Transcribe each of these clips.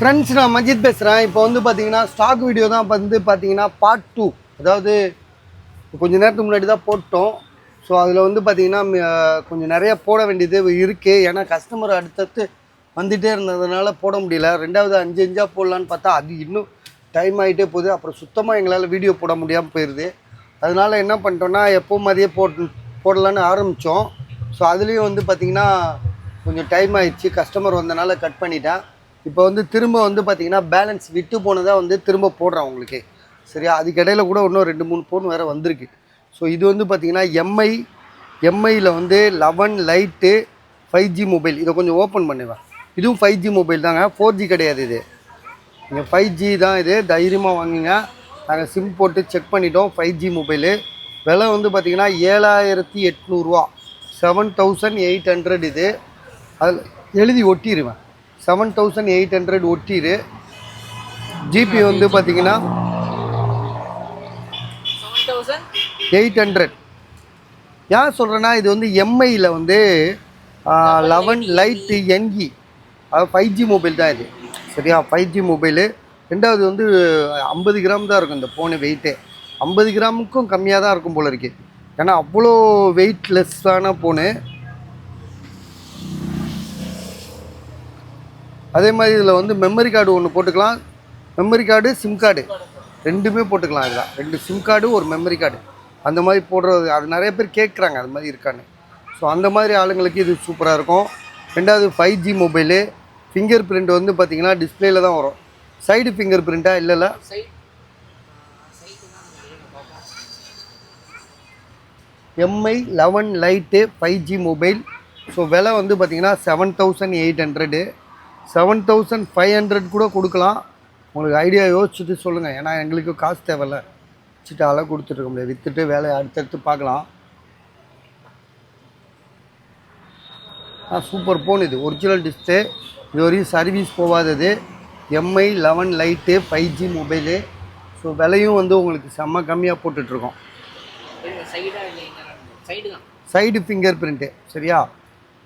Friends, நான் மஜித் பேசுகிறேன். இப்போ வந்து பார்த்தீங்கன்னா ஸ்டாக் வீடியோ தான் வந்து பார்த்தீங்கன்னா பார்ட் 2. அதாவது கொஞ்சம் நேரத்துக்கு முன்னாடி தான் போட்டோம். ஸோ அதில் வந்து பார்த்தீங்கன்னா கொஞ்சம் நிறைய போட வேண்டியது இருக்குது. ஏன்னா கஸ்டமர் அடுத்தடுத்து வந்துகிட்டே இருந்ததுனால போட முடியல. ரெண்டாவது 5 போடலான்னு பார்த்தா அது இன்னும் டைம் ஆகிட்டே போகுது. அப்புறம் சுத்தமாக எங்களால் வீடியோ போட முடியாமல் போயிடுது. அதனால் என்ன பண்ணிட்டோன்னா எப்போ மாதிரியே போடலான்னு ஆரம்பித்தோம். ஸோ அதுலேயும் வந்து பார்த்திங்கன்னா கொஞ்சம் டைம் ஆகிடுச்சு. கஸ்டமர் வந்தனால கட் பண்ணிட்டேன். இப்போ வந்து திரும்ப வந்து பார்த்திங்கன்னா பேலன்ஸ் விட்டு போனதாக வந்து திரும்ப போடுறேன் உங்களுக்கு. சரியா? அதுக்கிடையில் கூட இன்னும் 2-3 ஃபோன் வேறு வந்திருக்கு. ஸோ இது வந்து பார்த்திங்கன்னா எம்ஐயில் வந்து 11 லைட்டு 5G மொபைல். இதை கொஞ்சம் ஓப்பன் பண்ணுவேன். இதுவும் 5G மொபைல் தாங்க, 4G கிடையாது. இது நீங்கள் 5G தான். இது தைரியமாக வாங்குங்க. நாங்கள் சிம் போட்டு செக் பண்ணிட்டோம். 5G mobile. விலை வந்து பார்த்திங்கன்னா 7800 ரூபா, 7800. இது அதில் எழுதி ஒட்டிடுவேன், 7800 ஒட்டிடு. ஜிபி வந்து பார்த்தீங்கன்னா 800. ஏன் சொல்கிறேன்னா இது வந்து எம்ஐயில் வந்து 11 லைட்டு என்இ, அது 5G மொபைல் தான் இது. சரியா? 5G mobile. ரெண்டாவது வந்து 50 கிராம் தான் இருக்கும் இந்த ஃபோனு. வெயிட்டே 50 கிராமுக்கும் கம்மியாக தான் இருக்கும் போல இருக்குது. ஏன்னா அவ்வளோ வெயிட்லெஸ்ஸான ஃபோனு. அதே மாதிரி இதில் வந்து மெமரி கார்டு ஒன்று போட்டுக்கலாம். மெமரி கார்டு, சிம் கார்டு ரெண்டுமே போட்டுக்கலாம். இதில் 2 சிம் கார்டு, ஒரு மெமரி கார்டு, அந்த மாதிரி போடுறது. அது நிறைய பேர் கேட்குறாங்க அது மாதிரி இருக்கான்னு. ஸோ அந்த மாதிரி ஆளுங்களுக்கு இது சூப்பராக இருக்கும். ரெண்டாவது 5G மொபைலு. ஃபிங்கர் பிரிண்ட் வந்து பார்த்திங்கன்னா டிஸ்பிளேயில் தான் வரும். சைடு ஃபிங்கர் பிரிண்ட்டாக இல்லைல்ல? Mi 11 lite 5G mobile. So விலை வந்து பார்த்திங்கன்னா 7800. 7500 கூட கொடுக்கலாம். உங்களுக்கு ஐடியா யோசிச்சுட்டு சொல்லுங்கள். ஏன்னா எங்களுக்கு காசு தேவையில்ல. வச்சுட்டு ஆளாக கொடுத்துட்ருக்க முடியாது. விற்றுட்டு வேலையை அடுத்தடுத்து பார்க்கலாம். சூப்பர் ஃபோன் இது. Original display. இது வரையும் சர்வீஸ் போகாதது. MI 11 lite 5G mobile. So விலையும் வந்து உங்களுக்கு செம்ம கம்மியாக போட்டுட்ருக்கோம். Side fingerprint. சரியா?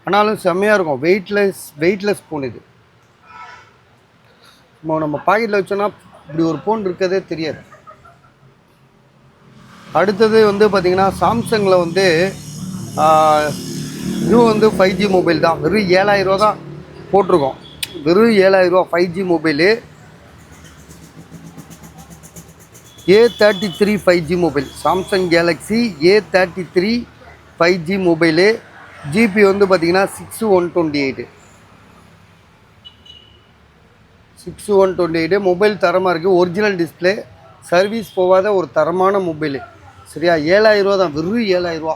ஆனாலும் செம்மையாக இருக்கும். வெயிட்லெஸ் ஃபோன் இது. நம்ம பாக்கெட்டில் வச்சோன்னா இப்படி ஒரு ஃபோன் இருக்கிறதே தெரியாது. அடுத்தது வந்து பார்த்திங்கன்னா சாம்சங்கில் வந்து இதுவும் வந்து 5G மொபைல் தான். வெறும் 7000 ரூபா தான் போட்டிருக்கோம். வெறும் 7000 ரூபா 5G mobile. A33 5G mobile. Samsung Galaxy A33 5G mobile. GB வந்து பார்த்திங்கன்னா 6128. மொபைல் தரமாக இருக்குது. Original display. சர்வீஸ் போகாத ஒரு தரமான மொபைலு. சரியா? 7000 ரூபா தான். வெறும் 7000 ரூபா.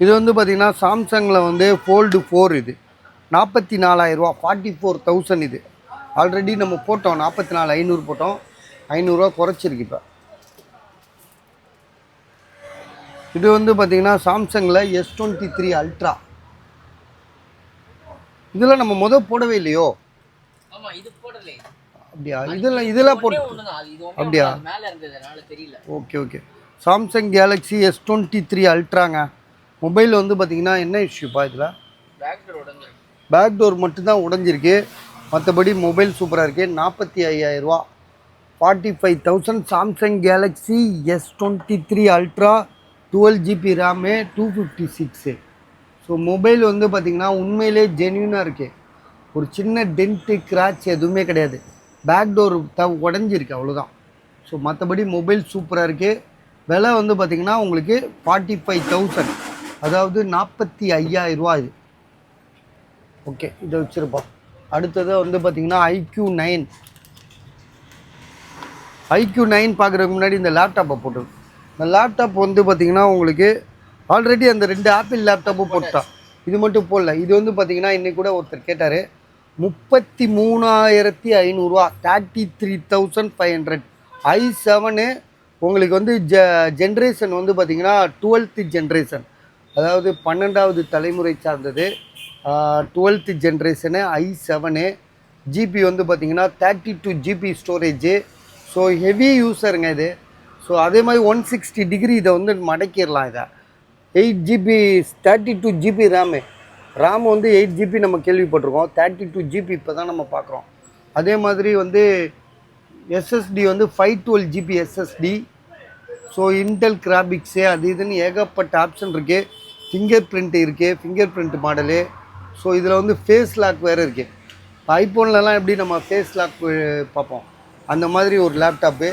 இது வந்து பார்த்திங்கன்னா சாம்சங்கில் வந்து ஃபோல்டு 4. இது 44000 ரூபா, 44000. இது ஆல்ரெடி நம்ம போட்டோம் 44500 போட்டோம். 500 ரூபா குறைச்சிருக்கு இப்போ. இது வந்து பார்த்திங்கன்னா சாம்சங்கில் S23 அல்ட்ரா. இதெல்லாம் நம்ம போடவே இல்லையோ? அப்படியா? இதெல்லாம் போட்டு அப்படியா? ஓகே. சாம்சங் கேலக்ஸி S23 அல்ட்ராங்க. மொபைல் வந்து பார்த்திங்கன்னா என்ன இஷ்யூப்பா? இதில் பேக் டோர் மட்டும்தான் உடஞ்சிருக்கு. மற்றபடி மொபைல் சூப்பராக இருக்குது. 45000 ரூபா, 45000. Samsung Galaxy S23 ultra, 12GB RAM, 256. So mobile வந்து பார்த்திங்கன்னா உண்மையிலே ஜென்யூனாக இருக்குது. ஒரு சின்ன டென்ட்டு கிராச் எதுவுமே கிடையாது. பேக் டோர் உடஞ்சிருக்கு, அவ்வளோதான். ஸோ மற்றபடி மொபைல் சூப்பராக இருக்குது. விலை வந்து பார்த்திங்கன்னா உங்களுக்கு 45000, அதாவது 45000 ரூபா இது. ஓகே, இதை வச்சுருப்போம். அடுத்தது வந்து பார்த்திங்கன்னா IQ9 பார்க்குறதுக்கு முன்னாடி இந்த லேப்டாப்பை போட்டுருக்கோம். இந்த லேப்டாப் வந்து பார்த்திங்கன்னா உங்களுக்கு ஆல்ரெடி அந்த 2 ஆப்பிள் லேப்டாப்பும் போட்டான். இது மட்டும் போடல. இது வந்து பார்த்திங்கன்னா இன்றைக்கி கூட ஒருத்தர் கேட்டார், 33500 ரூபா, 33500. i7 உங்களுக்கு வந்து ஜென்ரேஷன் வந்து பார்த்திங்கன்னா 12th ஜென்ரேஷன், அதாவது 12வது தலைமுறை சார்ந்தது. 12th generation i7. ஜிபி வந்து பார்த்திங்கன்னா 32GB ஸ்டோரேஜு. ஸோ ஹெவி யூஸருங்க இது. ஸோ அதே மாதிரி 160 டிகிரி இதை வந்து மடக்கிடலாம். இதை 8GB 32GB ரேமு. ரேம் வந்து 8 GB நம்ம கேள்விப்பட்டிருக்கோம், 32 GB இப்போ தான் நம்ம பார்க்குறோம். அதே மாதிரி வந்து எஸ்எஸ்டி வந்து 512 GB SSD. So Intel graphics அது இதுன்னு ஏகப்பட்ட ஆப்ஷன் இருக்குது. ஃபிங்கர் பிரிண்ட் இருக்குது, ஃபிங்கர் பிரிண்ட் மாடலு. ஸோ இதில் வந்து ஃபேஸ் லாக் வேறு இருக்குது. ஐஃபோன்லலாம் எப்படி நம்ம ஃபேஸ் லாக் பார்ப்போம், அந்த மாதிரி ஒரு லேப்டாப்பு.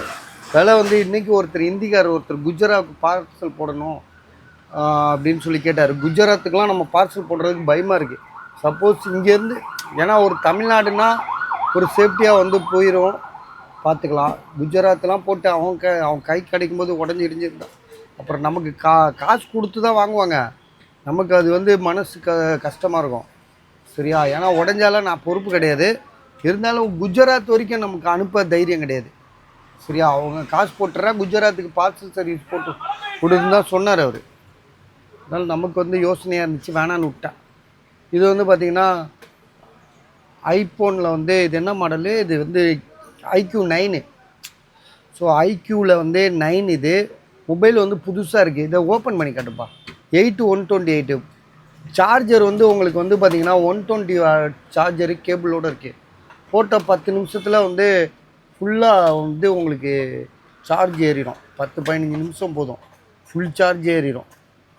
விலை வந்து இன்றைக்கி ஒருத்தர் குஜராத் பார்சல் போடணும் அப்படின்னு சொல்லி கேட்டார். குஜராத்துக்கெலாம் நம்ம பார்சல் போடுறதுக்கு பயமாக இருக்குது. சப்போஸ் இங்கேருந்து, ஏன்னா ஒரு தமிழ்நாடுனா ஒரு சேஃப்டியாக வந்து போயிடும், பார்த்துக்கலாம். குஜராத்லாம் போட்டு அவன் கை கிடைக்கும்போது உடஞ்சி இடிஞ்சிருந்தான் அப்புறம் நமக்கு காசு கொடுத்து தான் வாங்குவாங்க. நமக்கு அது வந்து மனசு கஷ்டமாக இருக்கும். சரியா? ஏன்னா உடஞ்சாலும் நான் பொறுப்பு கிடையாது. இருந்தாலும் குஜராத் வரைக்கும் நமக்கு அனுப்ப தைரியம் கிடையாது. சரியா? அவங்க காசு போட்டுறா குஜராத்துக்கு பார்சல் சர்வீஸ் போட்டு கொடுன்னு தான் சொன்னார் அவர். அதனால் நமக்கு வந்து யோசனையாக இருந்துச்சு, வேணான்னு விட்டேன். இது வந்து பார்த்திங்கன்னா ஐஃபோனில் வந்து இது என்ன மாடலு, இது வந்து IQ 9. ஸோ ஐக்யூவில் வந்து 9 இது. மொபைல் வந்து புதுசாக இருக்குது. இதை ஓப்பன் பண்ணி காட்டுப்பா. 8128 சார்ஜர் வந்து உங்களுக்கு வந்து பார்த்திங்கன்னா 120 சார்ஜரு கேபிளோடு இருக்குது. போட்ட 10 நிமிஷத்தில் வந்து ஃபுல்லாக வந்து உங்களுக்கு சார்ஜ் ஏறிடும். 10-15 நிமிஷம் போதும், ஃபுல் சார்ஜ் ஏறிடும்.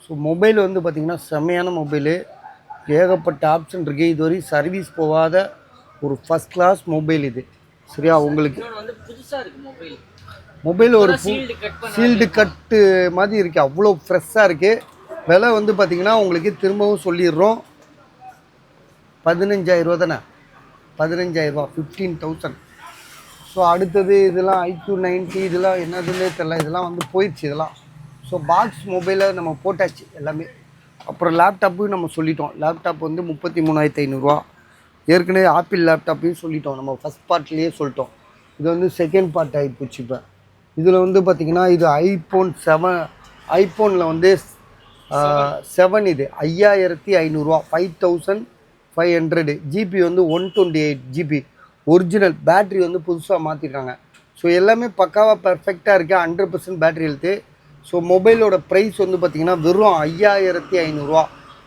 ஸோ மொபைல் வந்து பார்த்திங்கன்னா செம்மையான மொபைலு, ஏகப்பட்ட ஆப்ஷன் இருக்குது. இதுவரை சர்வீஸ் போகாத ஒரு ஃபஸ்ட் கிளாஸ் மொபைல் இது. சரியா? உங்களுக்கு மொபைல் ஒரு சீல்டு கட்டு மாதிரி இருக்குது, அவ்வளோ ஃப்ரெஷ்ஷாக இருக்குது. விலை வந்து பார்த்திங்கன்னா உங்களுக்கு திரும்பவும் சொல்லிடுறோம், 15,000 தானே, 15,000, 15,000. ஸோ அடுத்தது இதெல்லாம் IQ 90, இதெல்லாம் என்னதுன்னே தெரில, இதெல்லாம் வந்து போயிடுச்சு இதெல்லாம். ஸோ பாக்ஸ் மொபைலை நம்ம போட்டாச்சு எல்லாமே. அப்புறம் லேப்டாப்பு நம்ம சொல்லிட்டோம். லேப்டாப் வந்து 33,500. ஏற்கனவே ஆப்பிள் லேப்டாப்பையும் சொல்லிட்டோம், நம்ம ஃபஸ்ட் பார்ட்லேயே சொல்லிட்டோம். இது வந்து செகண்ட் பார்ட் ஆகிப்போச்சு. இப்போ இதில் வந்து பார்த்திங்கன்னா இது iPhone 7. ஐஃபோனில் வந்து 7 இது 5,500, 5,500. ஜிபி வந்து 128 GB. ஒரிஜினல் பேட்ரி வந்து புதுசாக மாற்றிருக்காங்க. ஸோ எல்லாமே பக்காவாக பர்ஃபெக்டாக இருக்குது, 100% பேட்ரி ஹெல்த்து. ஸோ மொபைலோட ப்ரைஸ் வந்து பார்த்திங்கன்னா வெறும் 5,500,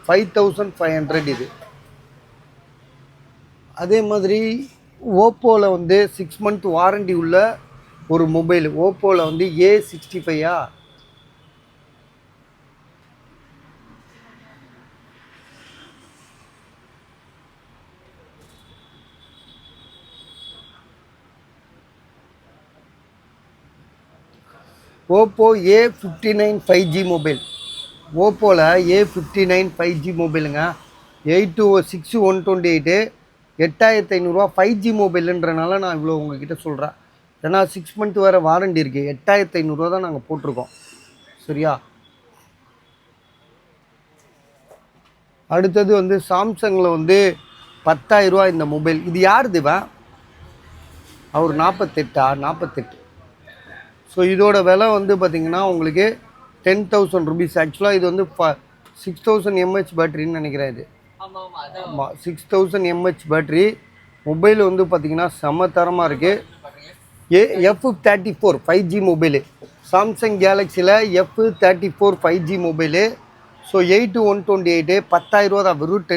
5,500 இது. அதே மாதிரி ஓப்போவில் வந்து 6 month வாரண்டி உள்ள ஒரு மொபைல். ஓப்போவில் வந்து A65. Oppo A59 5G mobile. ஓப்போவில் A59 5G மொபைலுங்க. 86128, 8,500. 5G மொபைலுன்றனால நான் இவ்வளோ உங்ககிட்ட சொல்கிறேன். ஏன்னா 6 month வேறு வாரண்டி இருக்குது. 8,500 தான் நாங்கள் போட்டிருக்கோம். சரியா? அடுத்தது வந்து சாம்சங்கில் வந்து 10,000 இந்த மொபைல். இது யாருதுவன்? அவர் 48. ஸோ இதோட விலை வந்து பார்த்திங்கன்னா உங்களுக்கு 10,000 rupees. ஆக்சுவலாக இது வந்து 6000 mAh பேட்டரின்னு நினைக்கிறேன். இது ஆமாம், 6000 mAh பேட்டரி. மொபைல் வந்து பார்த்திங்கன்னா செம்ம தரமாக இருக்குது. F34 5G mobile. சாம்சங் கேலக்ஸியில் F34 5G மொபைலு. ஸோ 8,128, 10,000 தான். வெறும்